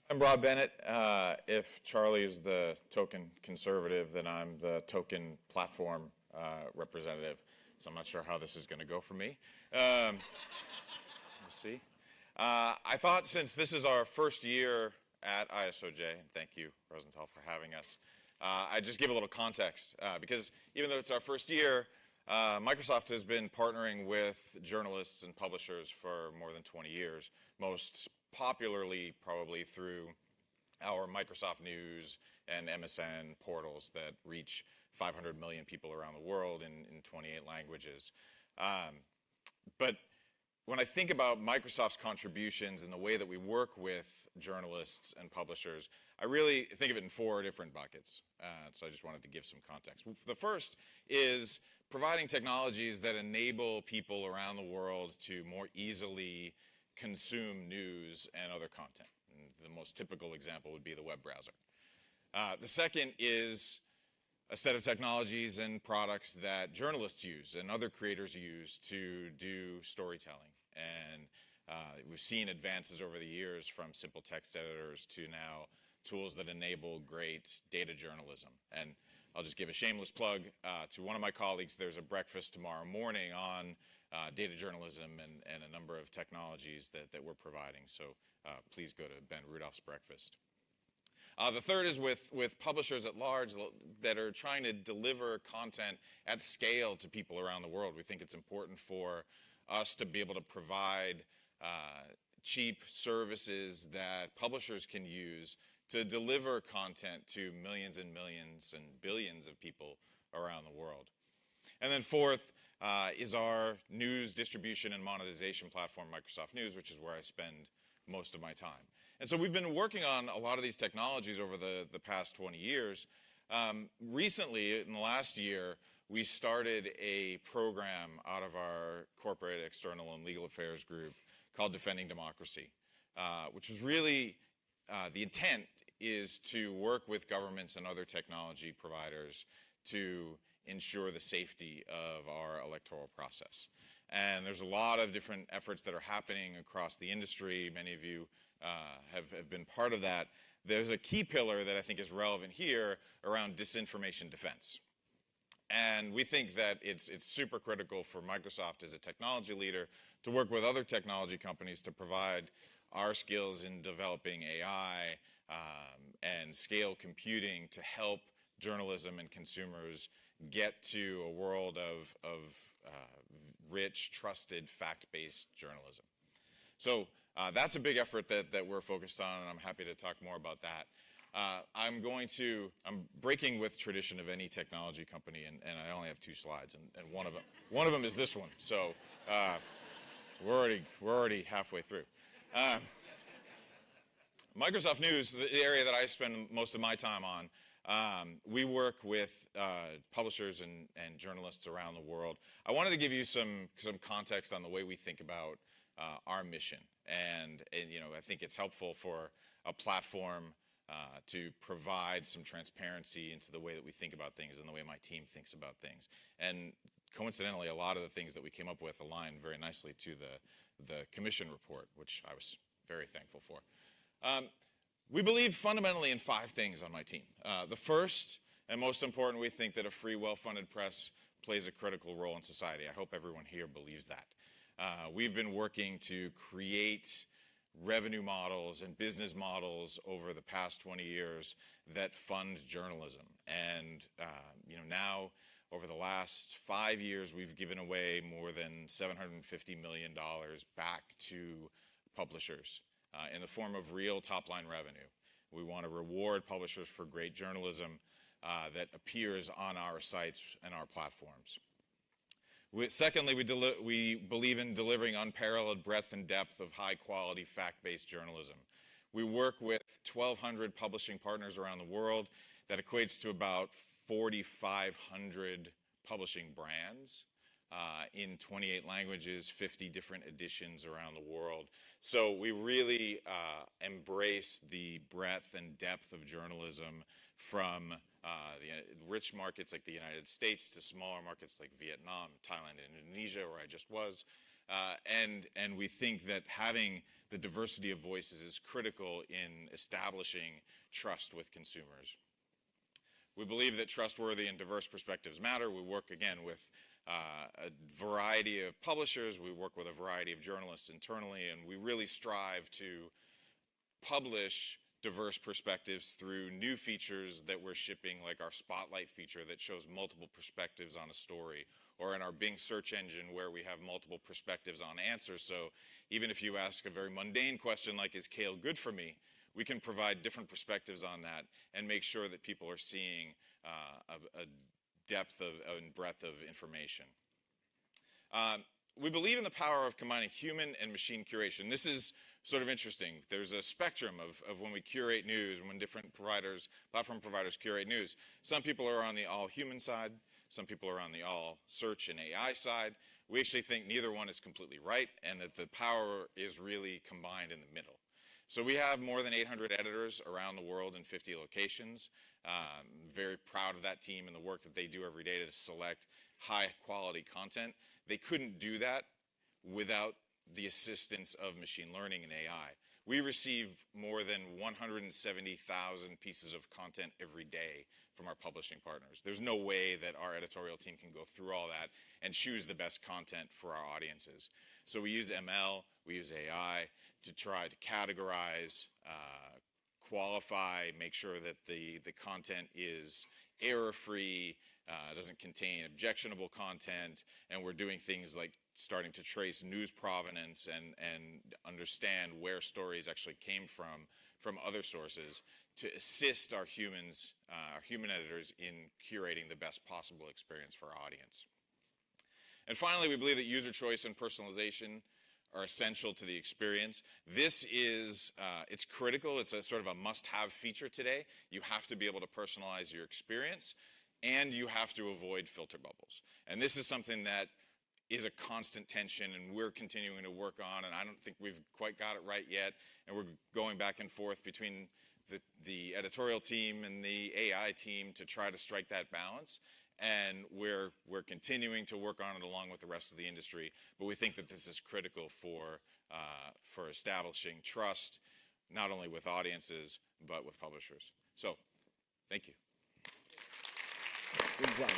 I'm Rob Bennett. If Charlie is the token conservative, then I'm the token platform representative. So I'm not sure how this is going to go for me. We'll see. I thought since this is our first year at ISOJ, and thank you, Rosenthal, for having us, I'd just give a little context. Because even though it's our first year, Microsoft has been partnering with journalists and publishers for more than 20 years, most popularly probably through our Microsoft News and MSN portals that reach 500 million people around the world in 28 languages. But when I think about Microsoft's contributions and the way that we work with journalists and publishers, I really think of it in four different buckets. So I just wanted to give some context. The first is providing technologies that enable people around the world to more easily consume news and other content. And the most typical example would be the web browser. The second is a set of technologies and products that journalists use and other creators use to do storytelling. And we've seen advances over the years from simple text editors to now tools that enable great data journalism. And I'll just give a shameless plug to one of my colleagues. There's a breakfast tomorrow morning on data journalism and a number of technologies that we're providing. So please go to Ben Rudolph's breakfast. The third is with publishers at large that are trying to deliver content at scale to people around the world. We think it's important for us to be able to provide cheap services that publishers can use to deliver content to millions and millions and billions of people around the world. And then fourth is our news distribution and monetization platform, Microsoft News, which is where I spend most of my time. And so we've been working on a lot of these technologies over the past 20 years. Recently, in the last year, we started a program out of our corporate, external, and legal affairs group called Defending Democracy, which was really, the intent is to work with governments and other technology providers to ensure the safety of our electoral process. And there's a lot of different efforts that are happening across the industry. Many of you have been part of that. There's a key pillar that I think is relevant here around disinformation defense. And we think that it's super critical for Microsoft as a technology leader to work with other technology companies to provide our skills in developing AI and scale computing to help journalism and consumers get to a world of rich, trusted, fact-based journalism. So that's a big effort that we're focused on, and I'm happy to talk more about that. I'm breaking with tradition of any technology company, and I only have 2 slides, and one of them is this one. So we're already halfway through. Microsoft News, the area that I spend most of my time on, we work with publishers and journalists around the world. I wanted to give you some context on the way we think about our mission, and you know, I think it's helpful for a platform to provide some transparency into the way that we think about things and the way my team thinks about things. And coincidentally, a lot of the things that we came up with align very nicely to the commission report, which I was very thankful for. We believe fundamentally in 5 things on my team. The first and most important, we think that a free, well-funded press plays a critical role in society. I hope everyone here believes that. We've been working to create revenue models and business models over the past 20 years that fund journalism. And you know, now, over the last 5 years, we've given away more than $750 million back to publishers in the form of real top-line revenue. We want to reward publishers for great journalism that appears on our sites and our platforms. Secondly, we believe in delivering unparalleled breadth and depth of high-quality, fact-based journalism. We work with 1,200 publishing partners around the world. That equates to about 4,500 publishing brands in 28 languages, 50 different editions around the world. So we really embrace the breadth and depth of journalism from the rich markets like the United States to smaller markets like Vietnam, Thailand, and Indonesia, where I just was. And we think that having the diversity of voices is critical in establishing trust with consumers. We believe that trustworthy and diverse perspectives matter. We work, again, with a variety of publishers. We work with a variety of journalists internally, and we really strive to publish diverse perspectives through new features that we're shipping, like our Spotlight feature that shows multiple perspectives on a story, or in our Bing search engine where we have multiple perspectives on answers. So even if you ask a very mundane question like, is kale good for me? We can provide different perspectives on that and make sure that people are seeing a depth and breadth of information. We believe in the power of combining human and machine curation. This is sort of interesting. There's a spectrum of when we curate news and when different platform providers curate news. Some people are on the all human side. Some people are on the all search and AI side. We actually think neither one is completely right and that the power is really combined in the middle. So we have more than 800 editors around the world in 50 locations. Very proud of that team and the work that they do every day to select high quality content. They couldn't do that without the assistance of machine learning and AI. We receive more than 170,000 pieces of content every day from our publishing partners. There's no way that our editorial team can go through all that and choose the best content for our audiences. So we use ML, we use AI to try to categorize, qualify, make sure that the content is error-free, doesn't contain objectionable content, and we're doing things like starting to trace news provenance and understand where stories actually came from other sources to assist our human editors in curating the best possible experience for our audience. And finally, we believe that user choice and personalization are essential to the experience. This is, it's critical. It's a sort of a must-have feature today. You have to be able to personalize your experience, and you have to avoid filter bubbles. And this is something that is a constant tension, and we're continuing to work on, and I don't think we've quite got it right yet, and we're going back and forth between the editorial team and the AI team to try to strike that balance. And we're continuing to work on it along with the rest of the industry. But we think that this is critical for establishing trust, not only with audiences, but with publishers. So, thank you. Good job.